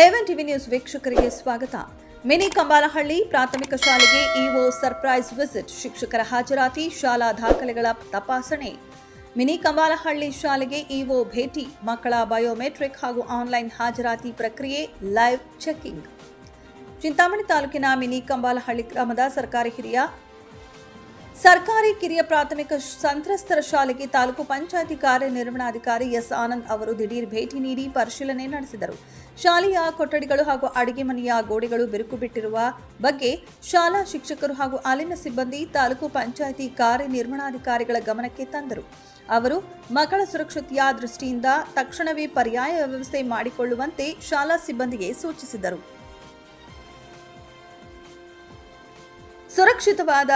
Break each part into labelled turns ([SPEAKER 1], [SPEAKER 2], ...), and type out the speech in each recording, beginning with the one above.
[SPEAKER 1] A one TV news ವೀಕ್ಷಕರಿಗೆ ಸ್ವಾಗತ. Mini ಕಂಬಾಲಹಳ್ಳಿ ಪ್ರಾಥಮಿಕ ಶಾಲೆಗೆ ಇಒ ಸರ್ಪ್ರೈಸ್ ವಿಸಿಟ್, ಶಿಕ್ಷಕರ ಹಾಜರಾತಿ, ಶಾಲಾ ದಾಖಲೆಗಳ ತಪಾಸಣೆ. ಮಿನಿ ಕಂಬಾಲಹಳ್ಳಿ ಶಾಲೆಗೆ ಇಒ ಭೇಟಿ, ಮಕ್ಕಳ ಬಯೋಮೆಟ್ರಿಕ್ ಹಾಗೂ ಆನ್ಲೈನ್ ಹಾಜರಾತಿ ಪ್ರಕ್ರಿಯೆ ಲೈವ್ ಚೆಕಿಂಗ್. ಚಿಂತಾಮಣಿ ತಾಲೂಕಿನ ಮಿನಿ ಕಂಬಾಲಹಳ್ಳಿ ಗ್ರಾಮದ ಸರ್ಕಾರಿ ಕಿರಿಯ ಪ್ರಾಥಮಿಕ ಸಂತ್ರಸ್ತರ ಶಾಲೆಗೆ ತಾಲೂಕು ಪಂಚಾಯಿತಿ ಕಾರ್ಯನಿರ್ವಹಣಾಧಿಕಾರಿ ಎಸ್ ಆನಂದ್ ಅವರು ದಿಢೀರ್ ಭೇಟಿ ನೀಡಿ ಪರಿಶೀಲನೆ ನಡೆಸಿದರು. ಶಾಲೆಯ ಕೊಠಡಿಗಳು ಹಾಗೂ ಅಡುಗೆ ಮನೆಯ ಗೋಡೆಗಳು ಬಿರುಕು ಬಿಟ್ಟಿರುವ ಬಗ್ಗೆ ಶಾಲಾ ಶಿಕ್ಷಕರು ಹಾಗೂ ಅಲ್ಲಿನ ಸಿಬ್ಬಂದಿ ತಾಲೂಕು ಪಂಚಾಯಿತಿ ಕಾರ್ಯನಿರ್ವಹಣಾಧಿಕಾರಿಗಳ ಗಮನಕ್ಕೆ ತಂದರು. ಅವರು ಮಕ್ಕಳ ಸುರಕ್ಷತೆಯ ದೃಷ್ಟಿಯಿಂದ ತಕ್ಷಣವೇ ಪರ್ಯಾಯ ವ್ಯವಸ್ಥೆ ಮಾಡಿಕೊಳ್ಳುವಂತೆ ಶಾಲಾ ಸಿಬ್ಬಂದಿಗೆ ಸೂಚಿಸಿದರು. ಸುರಕ್ಷಿತವಾದ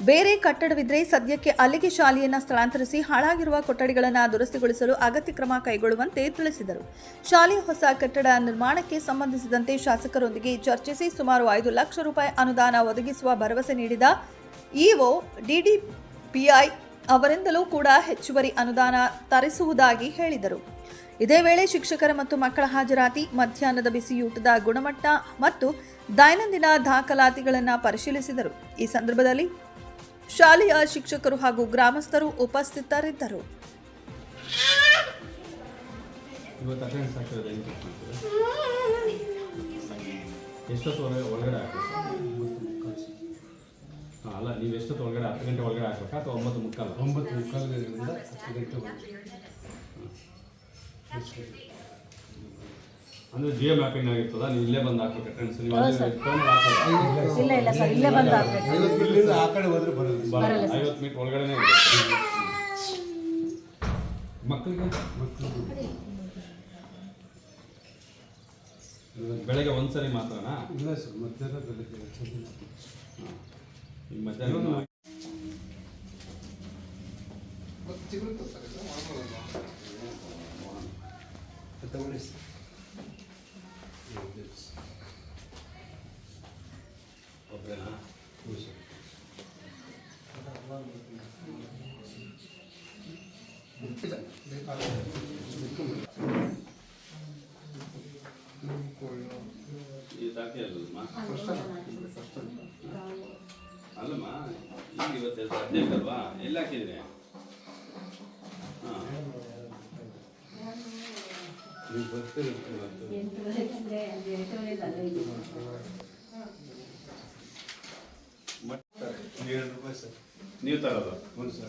[SPEAKER 1] ಬೇರೆ ಕಟ್ಟಡವಿದ್ರೆ ಸದ್ಯಕ್ಕೆ ಅಲ್ಲಿಗೆ ಶಾಲೆಯನ್ನು ಸ್ಥಳಾಂತರಿಸಿ ಹಾಳಾಗಿರುವ ಕೊಠಡಿಗಳನ್ನು ದುರಸ್ತಿಗೊಳಿಸಲು ಅಗತ್ಯ ಕ್ರಮ ಕೈಗೊಳ್ಳುವಂತೆ ತಿಳಿಸಿದರು. ಶಾಲೆಯ ಹೊಸ ಕಟ್ಟಡ ನಿರ್ಮಾಣಕ್ಕೆ ಸಂಬಂಧಿಸಿದಂತೆ ಶಾಸಕರೊಂದಿಗೆ ಚರ್ಚಿಸಿ ಸುಮಾರು 5 ಲಕ್ಷ ರೂಪಾಯಿ ಅನುದಾನ ಒದಗಿಸುವ ಭರವಸೆ ನೀಡಿದ ಇಒ ಡಿಡಿಪಿಐ ಅವರಿಂದಲೂ ಕೂಡ ಹೆಚ್ಚುವರಿ ಅನುದಾನ ತರಿಸುವುದಾಗಿ ಹೇಳಿದರು. ಇದೇ ವೇಳೆ ಶಿಕ್ಷಕರ ಮತ್ತು ಮಕ್ಕಳ ಹಾಜರಾತಿ, ಮಧ್ಯಾಹ್ನದ ಬಿಸಿಯೂಟದ ಗುಣಮಟ್ಟ ಮತ್ತು ದೈನಂದಿನ ದಾಖಲಾತಿಗಳನ್ನು ಪರಿಶೀಲಿಸಿದರು. ಈ ಸಂದರ್ಭದಲ್ಲಿ ಶಾಲೆಯ ಶಿಕ್ಷಕರು ಹಾಗೂ ಗ್ರಾಮಸ್ಥರು ಉಪಸ್ಥಿತರಿದ್ದರು.
[SPEAKER 2] ಅಲ್ಲ, ನೀವು ಎಷ್ಟೊತ್ತು ಒಳಗಡೆ 10 ಗಂಟೆ ಒಳಗಡೆ ಹಾಕ್ಬೇಕಾ ಅಥವಾ 9:45 ಅಂದರೆ ಜಿಯೋ ಮ್ಯಾಪಿಂಗ್ ಆಗಿರ್ತದ? ನೀವು ಇಲ್ಲೇ ಬಂದು ಹಾಕ್ಬೇಕು ಫ್ರೆಂಡ್ಸ್. ನೀವು
[SPEAKER 3] ಇಲ್ಲ ಸರ್, ಇಲ್ಲೇ ಬಂದು ಹಾಕ್ಬೇಕು.
[SPEAKER 2] ಆ ಕಡೆ ಹೋದ್ರೆ ಬರೋದು 50 ಮೀಟರ್ ಒಳಗಡೆನೇ ಮಕ್ಕಳಿಗೆ ಬೆಳಗ್ಗೆ ಒಂದ್ಸರಿ ಮಾತ್ರನಾ?
[SPEAKER 4] ಇಲ್ಲ ಸರ್, ಮಧ್ಯಾಹ್ನ ಬೆಳಗ್ಗೆ
[SPEAKER 2] ಮಧ್ಯಾಹ್ನ ಒಬ್ಬರೇನಾ? ಅಲ್ಲಮ್ಮ, ಈಗ ಇವತ್ತು 15 ಅಲ್ವಾ? ಎಲ್ಲ ಹಾಕಿದ್ರಿ? ಹಾಂ, ನೀವು ಬರ್ತೀರಿ. ನೀವು ತರೋದು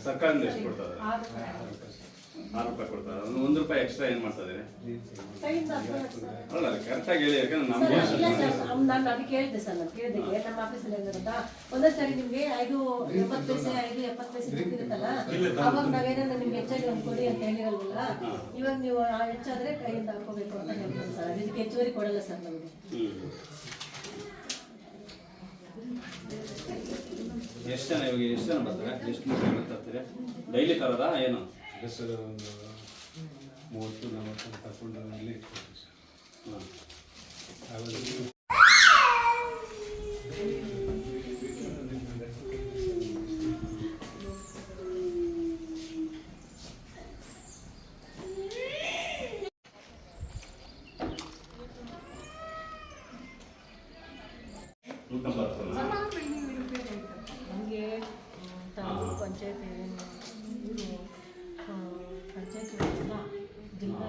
[SPEAKER 2] ಸರ್ಕಾರದಿಂದ ಎಷ್ಟು ಕೊಡ್ತಾರೆ? 6 ರೂಪಾಯಿ ಕೊಡ್ತಾರೆ. ಒಂದು ರೂಪಾಯಿ ಎಕ್ಸ್ಟ್ರಾ ಏನು ಮಾಡ್ತಾ ಇದ್ದೀರಿ? ಅಲ್ಲ, ಕರೆಕ್ಟಾಗಿ ಹೇಳಿ. ಯಾಕಂದ್ರೆ ನಮ್ಗೆ
[SPEAKER 3] ನಾನು ಅದಕ್ಕೆ ಹೇಳಿದೆ ಸರ್, ನಾನು ಕೇಳಿದೆ ನಮ್ಮ ಆಫೀಸಲ್ಲಿ ಒಂದೊಂದು ಸರಿ ನಿಮ್ಗೆ 5.70 ಪೈಸೆ 5.70 ಪೈಸೆ ದುಡ್ಡಿರುತ್ತಲ್ಲ, ಅವಾಗ ನಾವೇನಾದ್ರು ನಿಮ್ಗೆ ಹೆಚ್ಚಾಗಿ ಒಂದು ಕೊಡಿ ಅಂತ ಹೇಳಿರಲ್ವಲ್ಲ, ಇವಾಗ ನೀವು ಹೆಚ್ಚಾದ್ರೆ ಕೈಯಿಂದ ಹಾಕೋಬೇಕು ಅಂತ ಹೇಳ್ಬೋದು ಸರ್. ಇದಕ್ಕೆ ಹೆಚ್ಚುವರಿ ಕೊಡಲ್ಲ ಸರ್ ನಮಗೆ.
[SPEAKER 2] ಎಷ್ಟು ಜನ ಇವಾಗ ಎಷ್ಟು ಜನ ಬರ್ತಾರೆ? ಎಷ್ಟು ಮೂಟೆ ತರ್ತೀರಿ ಡೈಲಿ ತರೋದಾ ಏನು?
[SPEAKER 4] ಸರ್, ಒಂದು 30-40 ತಗೊಂಡು ಇಲ್ಲಿ ಇಟ್ಕೊಳ್ತೀವಿ ಸರ್. ಹಾಂ,
[SPEAKER 3] ನಮಗೆ ತಾಲೂಕು ಪಂಚಾಯತ್ ಪಂಚಾಯತ್ ಜಿಲ್ಲಾ